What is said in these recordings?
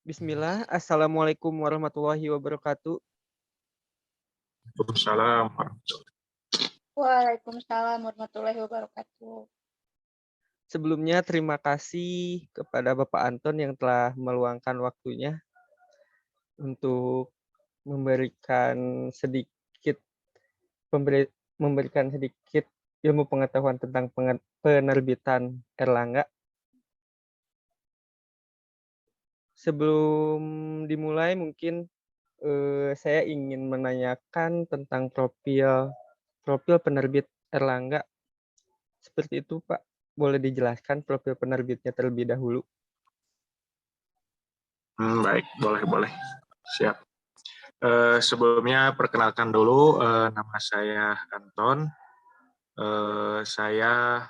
Bismillah, Assalamualaikum warahmatullahi wabarakatuh. Waalaikumsalam. Waalaikumsalam warahmatullahi wabarakatuh. Sebelumnya terima kasih kepada Bapak Anton yang telah meluangkan waktunya untuk memberikan sedikit memberikan sedikit ilmu pengetahuan tentang penerbitan Erlangga. Sebelum dimulai mungkin saya ingin menanyakan tentang profil penerbit Erlangga. Seperti itu, Pak. Boleh dijelaskan profil penerbitnya terlebih dahulu? Baik, boleh. Siap. Sebelumnya perkenalkan dulu, nama saya Anton. Saya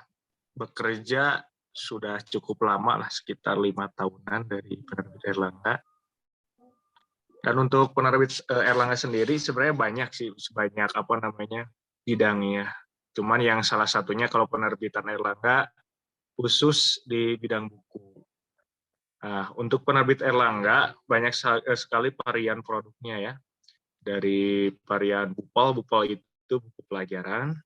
bekerja sudah cukup lama lah, sekitar 5 tahunan dari penerbit Erlangga. Dan untuk penerbit Erlangga sendiri sebenarnya banyak sih, sebanyak bidangnya. Cuman yang salah satunya kalau penerbitan Erlangga khusus di bidang buku. Nah, untuk penerbit Erlangga banyak sekali varian produknya ya. Dari varian Bupal itu buku pelajaran.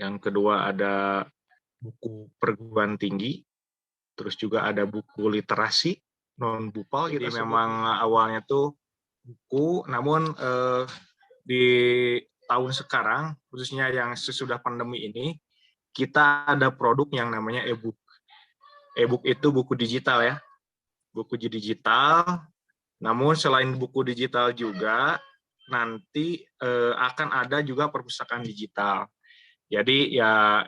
Yang kedua ada buku perguruan tinggi. Terus juga ada buku literasi non Bupal. Jadi memang awalnya tuh buku, namun di tahun sekarang khususnya yang sesudah pandemi ini kita ada produk yang namanya e-book. E-book itu buku digital ya. Buku digital, namun selain buku digital juga nanti akan ada juga perpustakaan digital. Jadi ya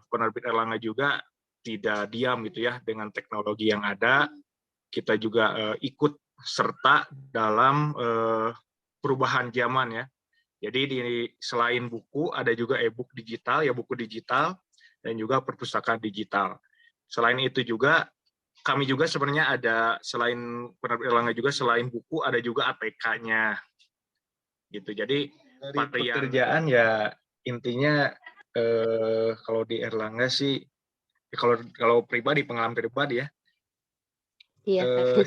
penerbit Erlangga juga tidak diam gitu ya dengan teknologi yang ada. Kita juga ikut serta dalam perubahan zaman ya. Jadi selain buku ada juga e-book digital ya, buku digital dan juga perpustakaan digital. Selain itu juga kami juga sebenarnya ada, selain penerbit Erlangga juga selain buku ada juga APK-nya gitu. Jadi dari pekerjaan ya intinya kalau di Erlangga sih kalau pribadi, pengalaman pribadi ya,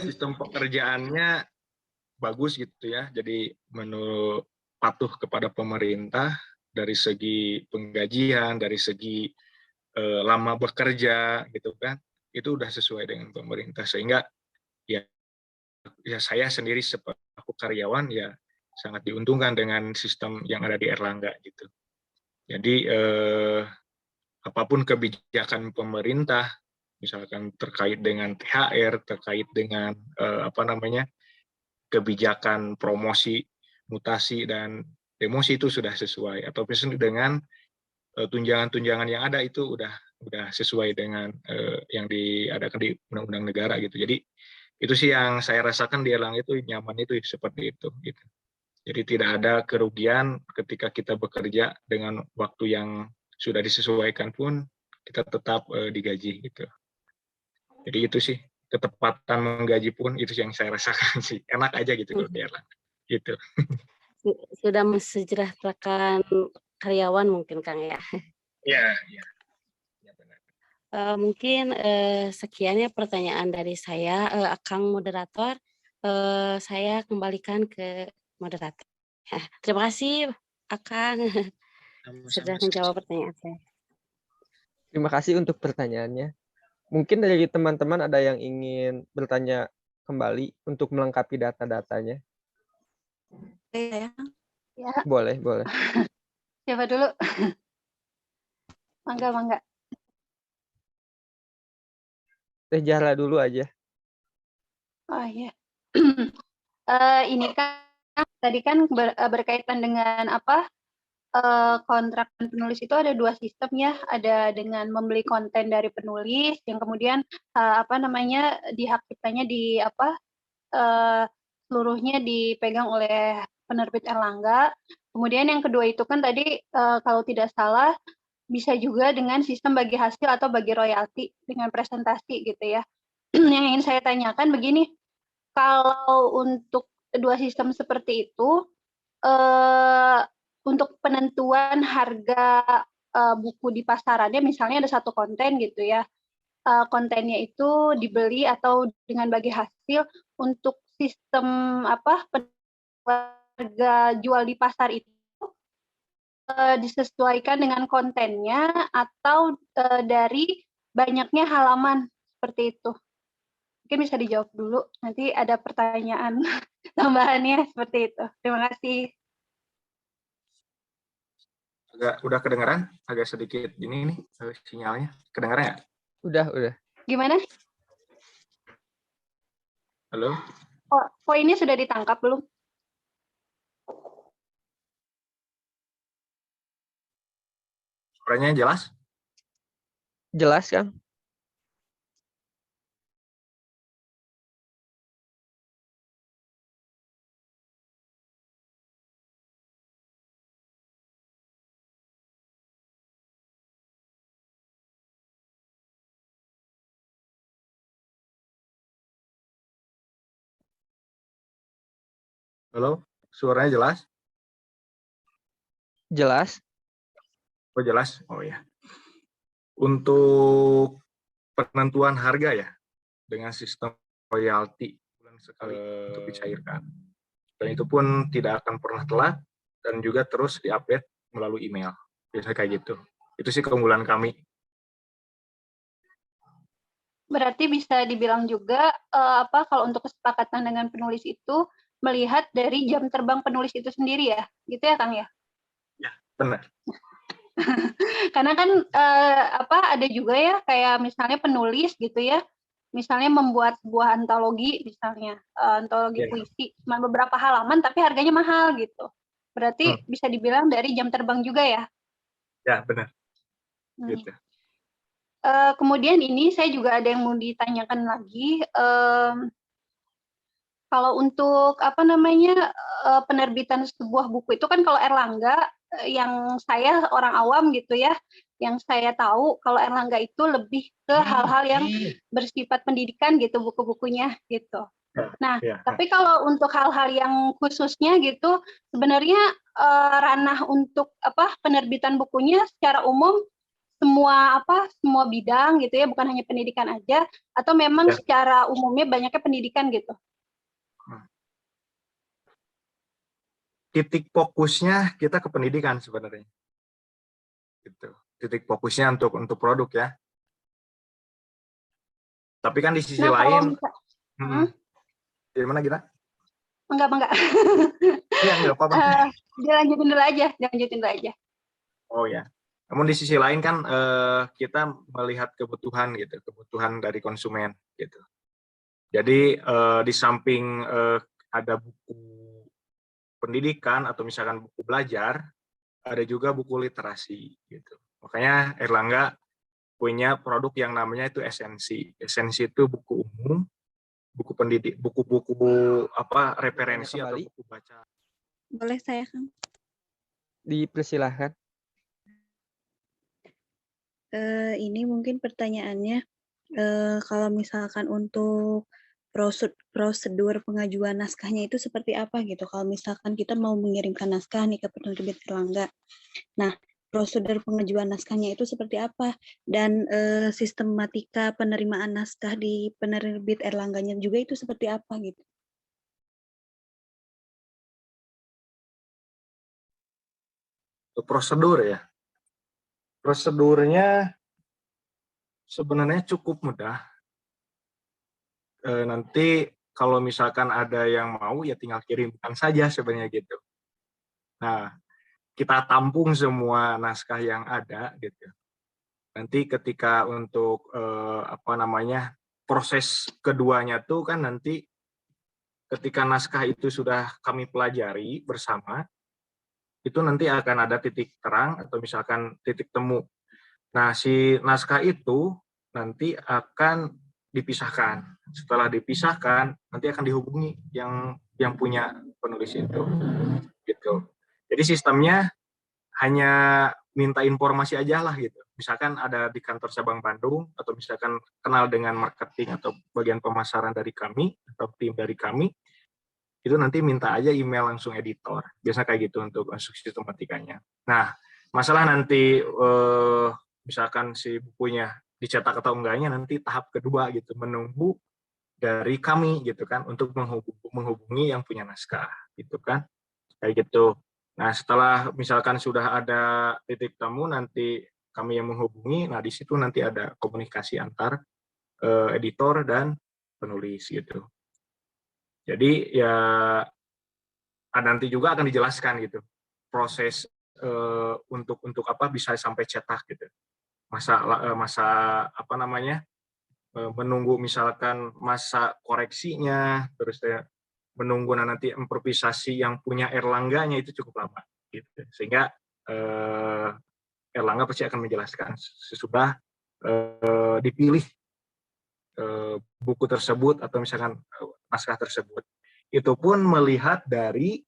sistem pekerjaannya bagus gitu ya. Jadi menurut patuh kepada pemerintah dari segi penggajian, dari segi lama bekerja gitu kan, itu udah sesuai dengan pemerintah, sehingga ya saya sendiri sebagai karyawan ya sangat diuntungkan dengan sistem yang ada di Erlangga gitu. Jadi apapun kebijakan pemerintah, misalkan terkait dengan THR, terkait dengan kebijakan promosi, mutasi dan demosi itu sudah sesuai, atau dengan tunjangan-tunjangan yang ada itu udah sesuai dengan yang diadakan di undang-undang negara gitu. Jadi itu sih yang saya rasakan di Erlangga, itu nyaman itu seperti itu gitu. Jadi tidak ada kerugian ketika kita bekerja dengan waktu yang sudah disesuaikan pun kita tetap digaji gitu. Jadi itu sih, ketepatan menggaji pun itu yang saya rasakan sih. Enak aja gitu kalau di Erlangga. Gitu. Sudah mensejahterakan karyawan mungkin Kang ya. Iya. Mungkin sekian ya pertanyaan dari saya, Kang moderator. Saya kembalikan ke moderator. Terima kasih Akang sudah menjawab pertanyaan saya. Terima kasih untuk pertanyaannya. Mungkin dari teman-teman ada yang ingin bertanya kembali untuk melengkapi data-datanya. Ya. Boleh. Siapa dulu? Mangga. Teh Zahra dulu aja. Oh iya. Ini kan tadi kan berkaitan dengan kontrak penulis itu ada 2 sistem ya, ada dengan membeli konten dari penulis yang kemudian di hak ciptanya seluruhnya dipegang oleh penerbit Erlangga. Kemudian yang kedua itu kan tadi kalau tidak salah bisa juga dengan sistem bagi hasil atau bagi royalti dengan presentasi gitu ya. Yang ingin saya tanyakan begini, kalau untuk 2 sistem seperti itu untuk penentuan harga buku di pasarannya, misalnya ada 1 konten gitu ya, kontennya itu dibeli atau dengan bagi hasil. Untuk sistem harga jual di pasar itu disesuaikan dengan kontennya atau dari banyaknya halaman, seperti itu. Mungkin bisa dijawab dulu, nanti ada pertanyaan tambahannya seperti itu. Terima kasih. Udah kedengaran? Agak sedikit ini nih sinyalnya. Kedengaran nggak? Udah. Gimana? Halo? Poinnya sudah ditangkap belum? Suaranya jelas? Jelas, Kang? Halo? Suaranya jelas? Jelas? Oh, jelas? Oh ya. Untuk penentuan harga ya, dengan sistem royalti bulan sekali untuk dicairkan. Dan itu pun tidak akan pernah telat dan juga terus diupdate melalui email. Biasanya kayak gitu. Itu sih keunggulan kami. Berarti bisa dibilang juga kalau untuk kesepakatan dengan penulis itu melihat dari jam terbang penulis itu sendiri ya, gitu ya Kang ya? Ya, benar. Karena kan ada juga ya kayak misalnya penulis gitu ya, misalnya membuat sebuah antologi misalnya, antologi puisi cuma beberapa halaman tapi harganya mahal gitu. Berarti bisa dibilang dari jam terbang juga ya? Ya, benar. Gitu. Kemudian ini saya juga ada yang mau ditanyakan lagi, kalau untuk penerbitan sebuah buku itu kan kalau Erlangga, yang saya orang awam gitu ya, yang saya tahu kalau Erlangga itu lebih ke hal-hal yang bersifat pendidikan gitu buku-bukunya gitu. Nah, tapi kalau untuk hal-hal yang khususnya gitu, sebenarnya ranah untuk penerbitan bukunya secara umum semua bidang gitu ya, bukan hanya pendidikan aja, atau memang secara umumnya banyaknya pendidikan gitu? Titik fokusnya kita ke pendidikan sebenarnya. Gitu. Titik fokusnya untuk produk ya. Tapi kan di sisi lain, gimana Gita? Enggak. Iya, enggak apa-apa. Dilanjutin dulu aja. Oh ya. Namun di sisi lain kan kita melihat kebutuhan gitu, kebutuhan dari konsumen gitu. Jadi di samping ada buku pendidikan atau misalkan buku belajar, ada juga buku literasi gitu. Makanya Erlangga punya produk yang namanya itu Esensi. Esensi itu buku umum, buku pendidik, buku-buku referensi atau buku baca. Boleh saya, Kang? Dipersilahkan. Ini mungkin pertanyaannya, kalau misalkan untuk prosedur pengajuan naskahnya itu seperti apa gitu? Kalau misalkan kita mau mengirimkan naskah nih ke penerbit Erlangga, nah prosedur pengajuan naskahnya itu seperti apa? Dan sistematika penerimaan naskah di penerbit Erlangganya juga itu seperti apa gitu? Prosedur ya. Prosedurnya sebenarnya cukup mudah. Nanti kalau misalkan ada yang mau ya tinggal kirimkan saja sebenarnya gitu. Nah, kita tampung semua naskah yang ada gitu. Nanti ketika untuk proses keduanya tuh kan nanti ketika naskah itu sudah kami pelajari bersama, itu nanti akan ada titik terang atau misalkan titik temu. Nah, si naskah itu nanti akan dipisahkan. Setelah dipisahkan, nanti akan dihubungi yang punya penulis itu. Gitu. Jadi sistemnya hanya minta informasi aja lah gitu. Misalkan ada di kantor cabang Bandung, atau misalkan kenal dengan marketing atau bagian pemasaran dari kami, atau tim dari kami, itu nanti minta aja email langsung editor. Biasa kayak gitu untuk sistematikanya. Nah, masalah nanti misalkan si bukunya dicetak atau enggaknya nanti tahap kedua gitu, menunggu dari kami gitu kan untuk menghubungi yang punya naskah gitu kan, kayak gitu. Nah setelah misalkan sudah ada titik temu, nanti kami yang menghubungi, nah di situ nanti ada komunikasi antar editor dan penulis gitu. Jadi ya nanti juga akan dijelaskan gitu proses untuk apa bisa sampai cetak gitu. Masa apa namanya, menunggu misalkan masa koreksinya, terus menunggu nanti improvisasi yang punya Erlangganya itu cukup lama gitu. Sehingga Erlangga pasti akan menjelaskan sesudah dipilih buku tersebut atau misalkan naskah tersebut. Itu pun melihat dari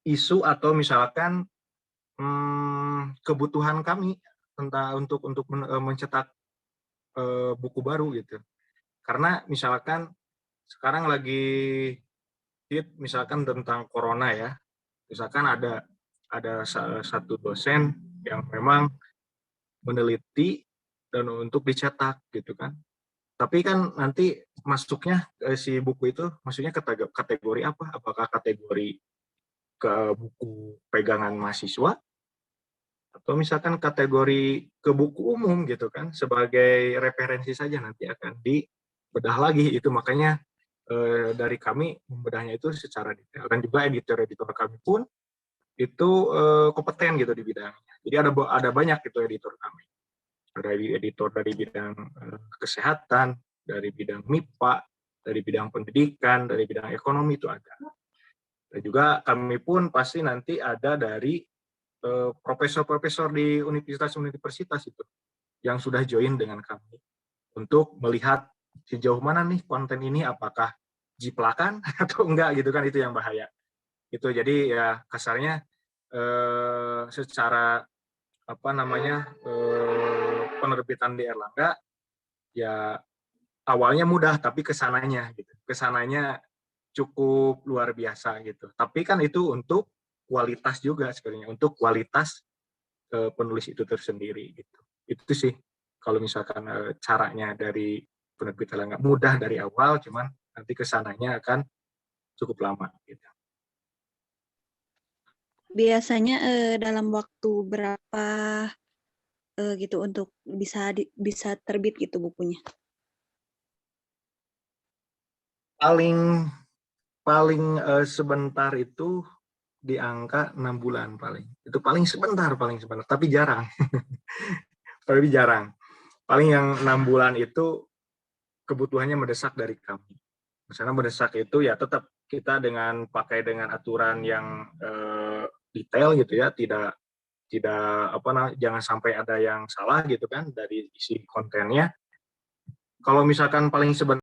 isu atau misalkan kebutuhan kami untuk mencetak buku baru gitu. Karena misalkan sekarang lagi hit misalkan tentang corona ya. Misalkan ada satu dosen yang memang meneliti dan untuk dicetak gitu kan. Tapi kan nanti masuknya si buku itu maksudnya kategori apa? Apakah kategori ke buku pegangan mahasiswa atau misalkan kategori ke buku umum gitu kan, sebagai referensi saja, nanti akan dibedah lagi itu. Makanya dari kami membedahnya itu secara detail, dan juga editor-editor kami pun itu kompeten gitu di bidangnya. Jadi ada banyak gitu editor kami, ada editor dari bidang kesehatan, dari bidang MIPA, dari bidang pendidikan, dari bidang ekonomi itu ada. Dan juga kami pun pasti nanti ada dari profesor-profesor di universitas-universitas itu yang sudah join dengan kami untuk melihat sejauh mana nih konten ini, apakah jiplakan atau enggak gitu kan, itu yang bahaya. Itu jadi ya kasarnya secara apa namanya penerbitan di Erlangga ya awalnya mudah, tapi kesananya gitu. Kesananya cukup luar biasa gitu. Tapi kan itu untuk kualitas juga sebenarnya, untuk kualitas penulis itu tersendiri gitu. Itu sih kalau misalkan caranya dari penerbit Erlangga, mudah dari awal, cuman nanti kesananya akan cukup lama gitu. Biasanya dalam waktu berapa gitu untuk bisa terbit gitu bukunya? Paling sebentar itu di angka 6 bulan paling. Itu paling sebentar, tapi jarang. Tapi jarang. Paling yang 6 bulan itu kebutuhannya mendesak dari kami. Misalnya mendesak itu ya tetap kita pakai dengan aturan yang detail gitu ya, tidak jangan sampai ada yang salah gitu kan dari isi kontennya. Kalau misalkan paling sebentar